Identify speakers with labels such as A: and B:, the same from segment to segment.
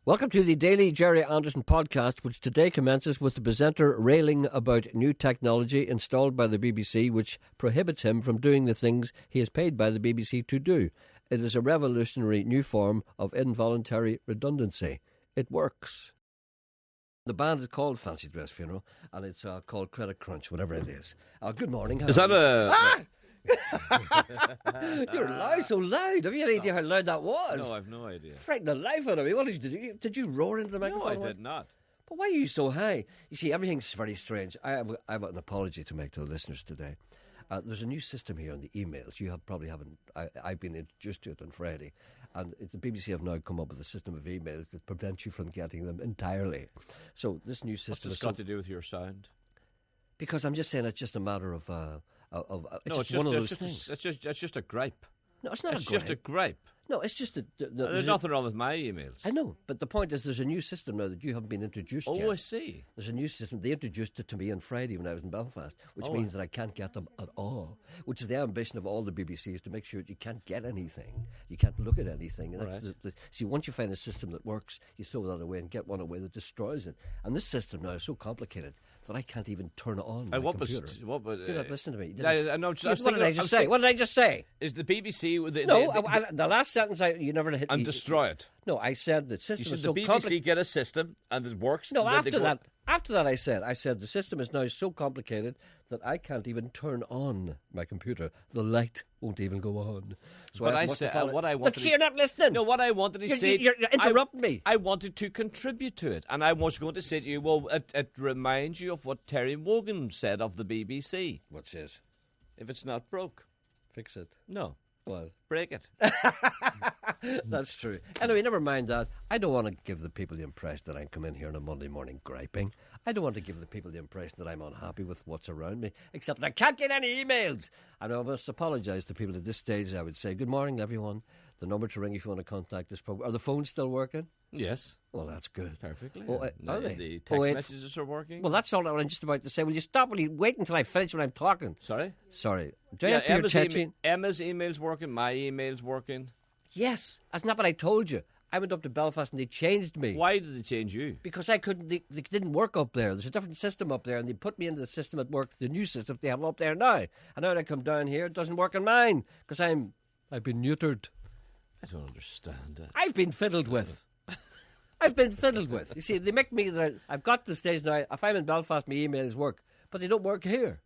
A: Welcome to the Daily Jerry Anderson podcast, which today commences with the presenter railing about new technology installed by the BBC, which prohibits him from doing the things he is paid by the BBC to do. It is a revolutionary new form of involuntary redundancy. It works. The band is called Fancy Dress Funeral, and it's called Credit Crunch, whatever it is. Good morning.
B: Is that a...
A: Ah! You're loud, so loud. Have you any idea how loud that was?
B: No, I've no idea.
A: Frightened the life out of me. What did you do? Did you roar into the microphone?
B: No, I did not.
A: But why are you so high? You see, everything's very strange. I have an apology to make to the listeners today. There's a new system here on the emails. You probably haven't. I've been introduced to it on Friday. And the BBC have now come up with a system of emails that prevents you from getting them entirely. So this new system...
B: What's this got to do with your sound?
A: Because I'm just saying it's just a matter of it's
B: one
A: of those things.
B: It's just a gripe.
A: No, it's not
B: it's
A: a gripe.
B: just a gripe.
A: No, it's just
B: there's nothing wrong with my emails.
A: I know, but the point is there's a new system now that you haven't been introduced yet.
B: Oh, I see.
A: There's a new system. They introduced it to me on Friday when I was in Belfast, which means that I can't get them at all, which is the ambition of all the BBC, is to make sure that you can't get anything. You can't look at anything. And that's see, once you find a system that works, you throw that away and get one away that destroys it. And this system now is so complicated that I can't even turn on my computer. You're not listening to me. What did I just say? What did I just say?
B: Is the BBC...
A: The last sentence you never hit.
B: And destroy it.
A: No, I said that system
B: you said
A: is
B: the
A: so
B: BBC
A: complicated.
B: get a system and it works.
A: No, after that I said the system is now so complicated that I can't even turn on my computer. The light won't even go on. So
B: but I said what I wanted.
A: Look, you're not listening.
B: No, what I wanted to say.
A: You're interrupting me.
B: I wanted to contribute to it, and I was going to say to you, well, it reminds you of what Terry Wogan said of the BBC.
A: What says?
B: If it's not broke,
A: fix it.
B: No.
A: Well,
B: break it.
A: That's true. Anyway, never mind that. I don't want to give the people the impression that I come in here on a Monday morning griping. I don't want to give the people the impression that I'm unhappy with what's around me, except that I can't get any emails. And I must apologise to people at this stage. I would say, good morning, everyone. The number to ring if you want to contact this program. Are the phones still working?
B: Yes.
A: Well, that's good.
B: Perfectly.
A: Are they?
B: The text messages are working.
A: Well, that's all that I'm just about to say. Will you stop? Will you wait until I finish when I'm talking?
B: Sorry?
A: Do I have to hear
B: Emma's email's working. My email's working.
A: Yes. That's not what I told you. I went up to Belfast and they changed me.
B: Why did they change you?
A: Because I couldn't. They didn't work up there. There's a different system up there, and they put me into the system that works, the new system they have up there now. And now that I come down here, it doesn't work on mine because I've been neutered.
B: I don't understand it.
A: I've been fiddled with. You see, they make me that I've got to the stage now. If I'm in Belfast, my emails work, but they don't work here,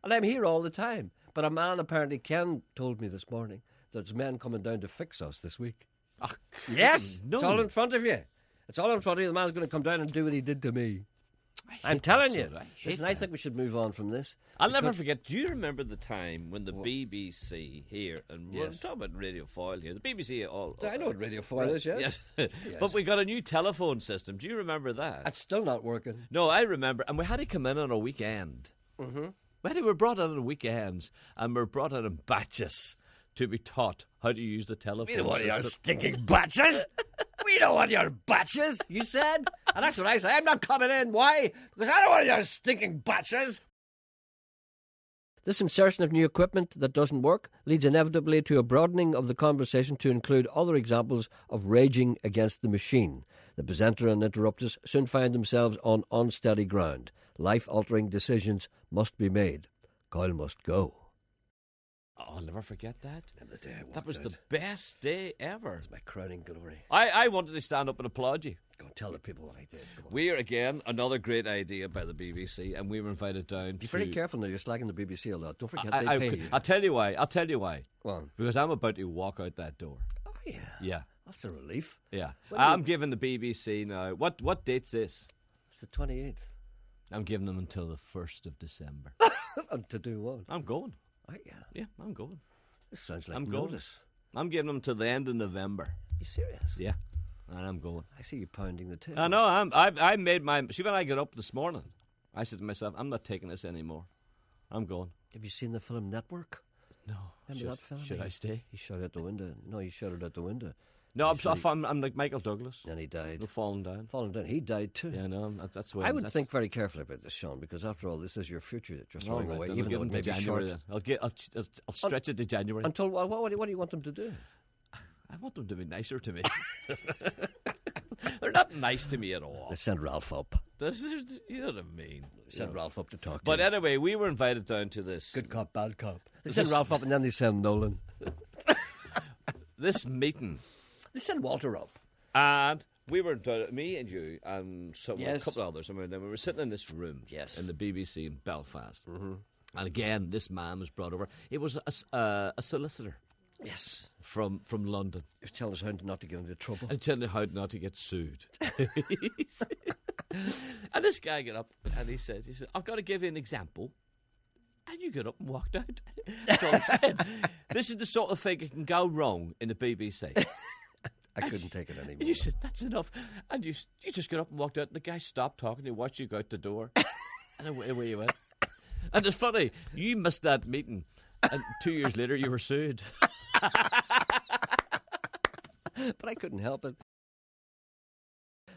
A: and I'm here all the time. But a man apparently told me this morning that there's men coming down to fix us this week. Yes, no. It's all in front of you. It's all in front of you. The man's going to come down and do what he did to me. I'm telling you. Listen, I think we should move on from this.
B: I'll never forget. Do you remember the time when the BBC here, and we're talking about Radio Foil here, the BBC
A: I know what Radio Foil is, yes.
B: Yes. But we got a new telephone system. Do you remember that?
A: It's still not working.
B: No, I remember. And we had to come in on a weekend. Mm-hmm. We were brought in on weekends, and we're brought in batches to be taught how to use the telephone system.
A: We don't want your stinking batches. We don't want your batches, you said. And that's what I say. I'm not coming in. Why? Because I don't want your stinking batches. This insertion of new equipment that doesn't work leads inevitably to a broadening of the conversation to include other examples of raging against the machine. The presenter and interrupters soon find themselves on unsteady ground. Life-altering decisions must be made. Coyle must go.
B: Oh, I'll never forget that.
A: Remember the day I
B: that was the best day ever. It
A: was my crowning glory.
B: I wanted to stand up and applaud you.
A: Go tell the people what I did.
B: We're, again, another great idea by the BBC, and we were invited down
A: Be very careful now. You're slagging the BBC a lot. Don't forget they pay you.
B: I'll tell you why.
A: Go on.
B: Because I'm about to walk out that door.
A: Oh, yeah.
B: Yeah.
A: That's a relief.
B: Yeah. I'm giving the BBC now. What date's this?
A: It's the 28th.
B: I'm giving them until the 1st of December.
A: And to do what?
B: I'm going.
A: Oh, yeah.
B: Yeah, I'm going.
A: This sounds like notice.
B: I'm giving them to the end of November.
A: You serious?
B: Yeah. And I'm going.
A: I see you pounding the table.
B: I know. I made my... See, when I got up this morning, I said to myself, I'm not taking this anymore. I'm going.
A: Have you seen the film Network?
B: No.
A: Remember that film?
B: Should I stay?
A: He shot out the window. No, he shot it out the window.
B: No, I'm like Michael Douglas.
A: And he died.
B: No, falling down.
A: He died too.
B: Yeah, no, that's why.
A: I would think very carefully about this, Sean, because after all, this is your future that you're throwing away. Even though it may be short.
B: I'll stretch it to January.
A: Until what do you want them to do?
B: I want them to be nicer to me. They're not nice to me at all.
A: They sent Ralph up.
B: You know what I mean?
A: Sent Ralph up to talk
B: But
A: to him.
B: anyway, we were invited down to this.
A: Good cop, bad cop. They sent Ralph up and then they sent Nolan.
B: This meeting.
A: They sent Walter up.
B: And we were, me and you, and a
A: Yes.
B: couple of others, and we were sitting in this room in the BBC in Belfast. Mm-hmm. And again, this man was brought over. It was a solicitor.
A: Yes.
B: From London.
A: He was telling us how not to get into trouble.
B: And telling us how not to get sued. And this guy got up and he said, I've got to give you an example. And you got up and walked out. That's all he said. This is the sort of thing that can go wrong in the BBC.
A: I couldn't take it anymore.
B: And you said, that's enough. And you just got up and walked out. And the guy stopped talking. He watched you go out the door. And away you went. And it's funny, you missed that meeting. And 2 years later, you were sued.
A: But I couldn't help it.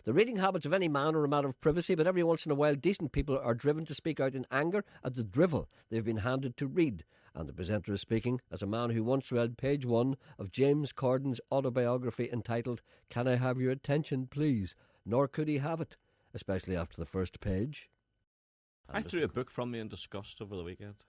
A: The reading habits of any man are a matter of privacy, but every once in a while decent people are driven to speak out in anger at the drivel they've been handed to read. And the presenter is speaking as a man who once read page 1 of James Corden's autobiography entitled Can I Have Your Attention, Please? Nor could he have it, especially after the first page.
B: I threw a book from me in disgust over the weekend.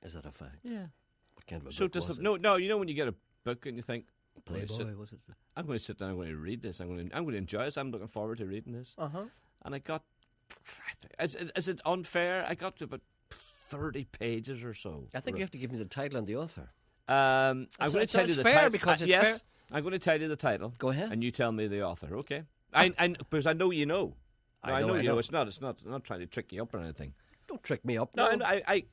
A: Is that a fact?
B: Yeah.
A: What kind of a
B: So
A: book was it?
B: no, you know when you get a book and you think,
A: Playboy, was it?
B: I'm going to sit down, I'm going to read this, I'm going to enjoy this, I'm looking forward to reading this.
A: Uh-huh.
B: And I got, is it unfair? I got to about 30 pages or so.
A: I think you have to give me the title and the author.
B: I'm going to tell you the
A: fair
B: title.
A: because it's
B: yes,
A: fair.
B: I'm going to tell you the title.
A: Go ahead.
B: And you tell me the author, okay? Because I know you know. I know you know. It's not. I'm not trying to trick you up or anything.
A: Don't trick me up.
B: No, I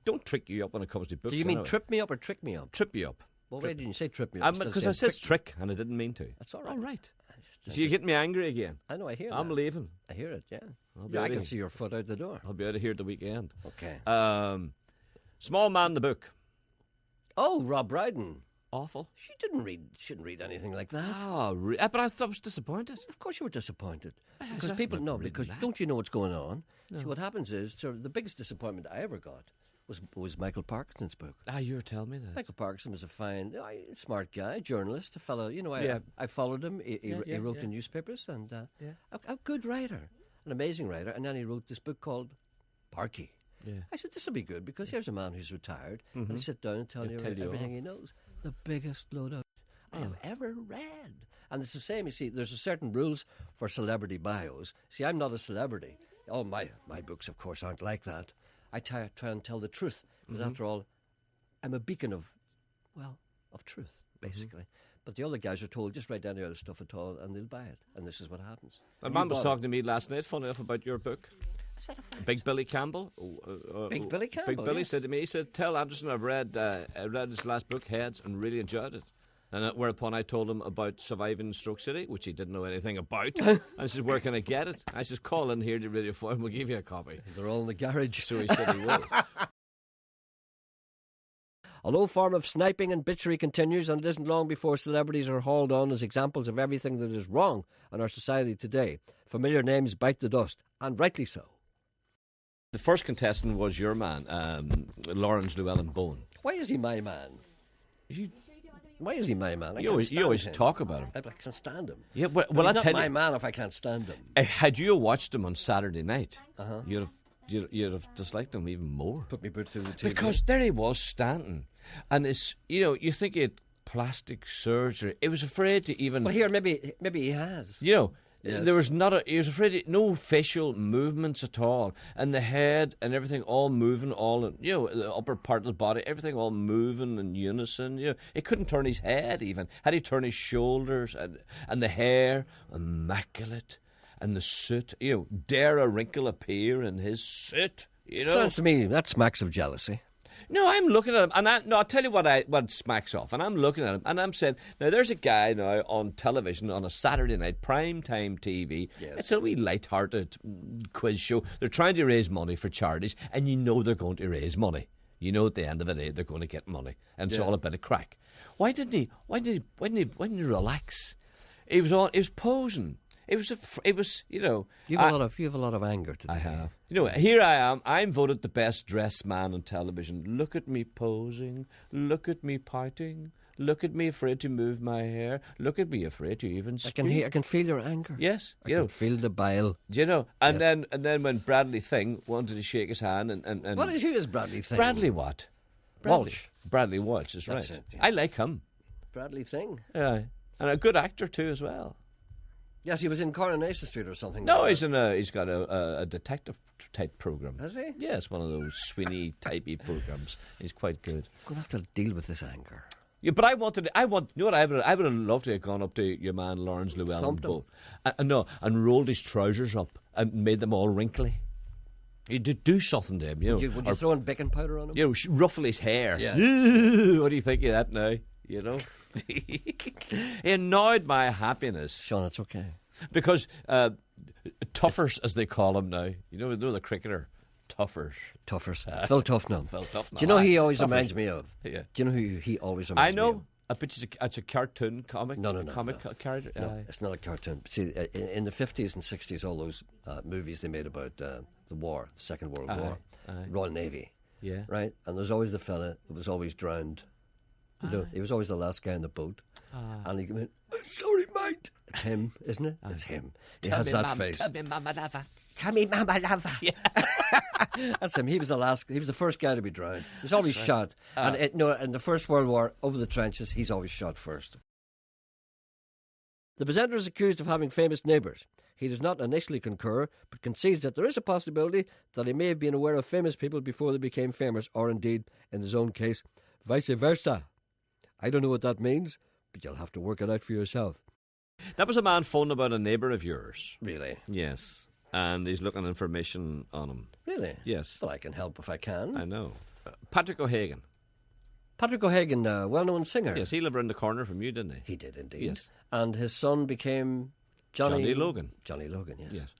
B: don't trick you up when it comes to books.
A: Do you mean
B: anyway.
A: trip me up or trick me up?
B: Trip you up?
A: Well, why didn't you say trip me up?
B: Because I said trick and I didn't mean to.
A: That's all right.
B: All right. So you're getting me angry again.
A: I know, I hear
B: I'm
A: that.
B: leaving.
A: I hear it, yeah.
B: I
A: I can see your foot out the door.
B: I'll be out of here at the weekend.
A: Okay.
B: Small Man, the book.
A: Oh, Rob Brydon.
B: Awful.
A: Shouldn't read anything like that.
B: Oh, but I thought I was disappointed.
A: Of course you were disappointed.
B: Yes,
A: Because
B: that's
A: people
B: not
A: know,
B: reading
A: because
B: that.
A: don't you know what's going on? No. See, what happens is, sort of the biggest disappointment I ever got was Michael Parkinson's book.
B: You were telling me that.
A: Michael Parkinson was a fine, smart guy, journalist, a fellow,
B: Yeah.
A: I followed him. He wrote
B: yeah.
A: the newspapers and a good writer, an amazing writer. And then he wrote this book called Parky.
B: Yeah.
A: I said, this will be good because here's a man who's retired and he sit down and tell you
B: tell you
A: everything
B: all.
A: he knows. The biggest loadout I have ever read. And it's the same, you see, there's a certain rules for celebrity bios. See, I'm not a celebrity. Oh, my books, of course, aren't like that. I try and tell the truth because after all, I'm a beacon of truth, basically. But the other guys are told, just write down the other stuff at all and they'll buy it. And this is what happens.
B: A man was talking to me last night, funny enough, about your book.
A: Is that a fact?
B: Big Billy Campbell.
A: Big Billy Campbell,
B: Big Billy
A: yes.
B: said to me, he said, tell Anderson I've read his last book, Heads, and really enjoyed it. And whereupon I told him about surviving Stroke City, which he didn't know anything about. And I said, where can I get it? I said, call in here to Radio 4 and we'll give you a copy.
A: They're all in the garage.
B: So he said he will.
A: A low form of sniping and bitchery continues, and it isn't long before celebrities are hauled on as examples of everything that is wrong in our society today. Familiar names bite the dust, and rightly so.
B: The first contestant was your man, Lawrence Llewellyn Bowen.
A: Why is he my man? Why is he my man?
B: You always talk about him.
A: I can't stand him.
B: Yeah, well,
A: He's
B: I'll
A: not
B: tell
A: my
B: you.
A: man if I can't stand him.
B: Had you watched him on Saturday night, you'd have disliked him even more.
A: Put me boot through the TV.
B: Because there he was standing, and it's you think he had plastic surgery. He was afraid to even.
A: Well, here maybe he has. Yes.
B: There was he was afraid no facial movements at all, and the head and everything all moving, the upper part of the body, everything all moving in unison. He couldn't turn his head even. Had he turned his shoulders and the hair immaculate, and the suit. Dare a wrinkle appear in his suit.
A: Sounds to me that smacks of jealousy.
B: No, I'm looking at him, and I'll tell you what smacks off. And I'm looking at him, and I'm saying, now there's a guy now on television on a Saturday night, primetime TV.
A: Yes.
B: It's a wee light-hearted quiz show. They're trying to raise money for charities, and they're going to raise money. At the end of the day, they're going to get money, and it's all a bit of crack. Why didn't he relax? He was posing. You have
A: a lot of anger today.
B: I have. Here I am. I'm voted the best dressed man on television. Look at me posing. Look at me pouting. Look at me, afraid to move my hair. Look at me, afraid to even speak.
A: I can feel your anger.
B: Yes,
A: I can feel the bile.
B: Do you know? And
A: Yes.
B: then when Bradley Thing wanted to shake his hand and
A: Who is Bradley Thing?
B: Bradley what?
A: Walsh.
B: Bradley Walsh is
A: That's
B: right.
A: it, yeah.
B: I like him.
A: Bradley Thing.
B: Yeah, and a good actor too as well.
A: Yes, he was in Coronation Street or something.
B: No,
A: like
B: he's got a detective type program.
A: Has he?
B: Yeah, it's one of those Sweeney typey programs. He's quite good.
A: I'm going to have to deal with this anger.
B: Yeah, but you know what I would have loved to have gone up to your man Lawrence Llewellyn Boat, and rolled his trousers up and made them all wrinkly. You'd do something to him, you know.
A: Would you throw in baking powder on him?
B: You know, ruffle his hair.
A: Yeah.
B: What do you think of that now? You know? He annoyed my happiness.
A: Sean, it's okay.
B: Because Tuffers, as they call him now, you know the cricketer, Tuffers.
A: Phil Tufnell.
B: Phil Tufnell.
A: Do you know who he always
B: Tuffers.
A: reminds me of?
B: Yeah.
A: Do you know who he always reminds
B: I
A: me of?
B: know. It's a cartoon comic.
A: No.
B: Character.
A: No, it's not a cartoon. See, in the 50s and 60s, all those movies they made about the war, the Second World War, Royal Navy,
B: Yeah.
A: right? And there's always the fella that was always drowned. You know, he was always the last guy in the boat. And he came in, "I'm sorry, mate." It's him, isn't it? It's him. He has that face.
B: Tell me, Mama Lava.
A: Tell me, Mama Lava. Yeah. That's him. He was the first guy to be drowned. He's always shot. And in the First World War, over the trenches, he's always shot first. The presenter is accused of having famous neighbours. He does not initially concur, but concedes that there is a possibility that he may have been aware of famous people before they became famous, or indeed, in his own case, vice versa. I don't know what that means, but you'll have to work it out for yourself.
B: That was a man phoning about a neighbour of yours.
A: Really?
B: Yes. And he's looking information on him.
A: Really?
B: Yes.
A: Well, I can help if I can.
B: I know. Patrick O'Hagan.
A: Patrick O'Hagan, well-known singer.
B: Yes, he lived around the corner from you, didn't he?
A: He did indeed.
B: Yes.
A: And his son became Johnny
B: Logan.
A: Johnny Logan, yes.
B: Yes.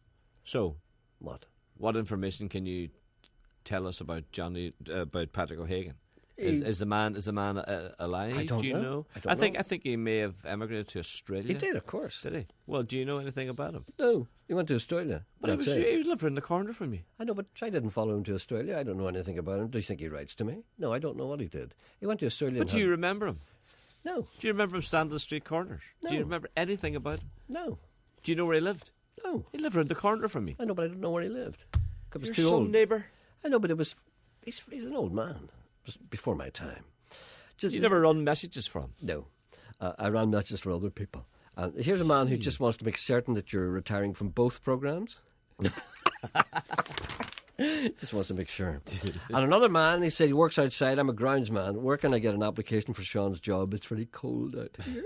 B: So,
A: what
B: information can you tell us about Patrick O'Hagan? Is the man alive?
A: I don't
B: do you know?
A: I
B: think he may have emigrated to Australia.
A: He did, of course.
B: Did he? Well, do you know anything about him?
A: No, he went to Australia.
B: But he lived around the corner from you.
A: I know, but I didn't follow him to Australia. I don't know anything about him. Do you think he writes to me? No, I don't know what he did. He went to Australia.
B: But do you remember him?
A: No.
B: Do you remember him standing on the street corners?
A: No.
B: Do you remember anything about him?
A: No.
B: Do you know where he lived?
A: No.
B: He lived around the corner from you.
A: I know, but I don't know where he lived. It was
B: Your
A: too old.
B: neighbour.
A: I know, but he's an old man. It was before my time.
B: You never run messages from?
A: No. I ran messages for other people. And here's a man who just wants to make certain that you're retiring from both programmes. Just wants to make sure. And another man, he said he works outside. I'm a groundsman. Where can I get an application for Sean's job? It's very cold out here.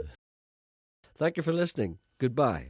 A: Thank you for listening. Goodbye.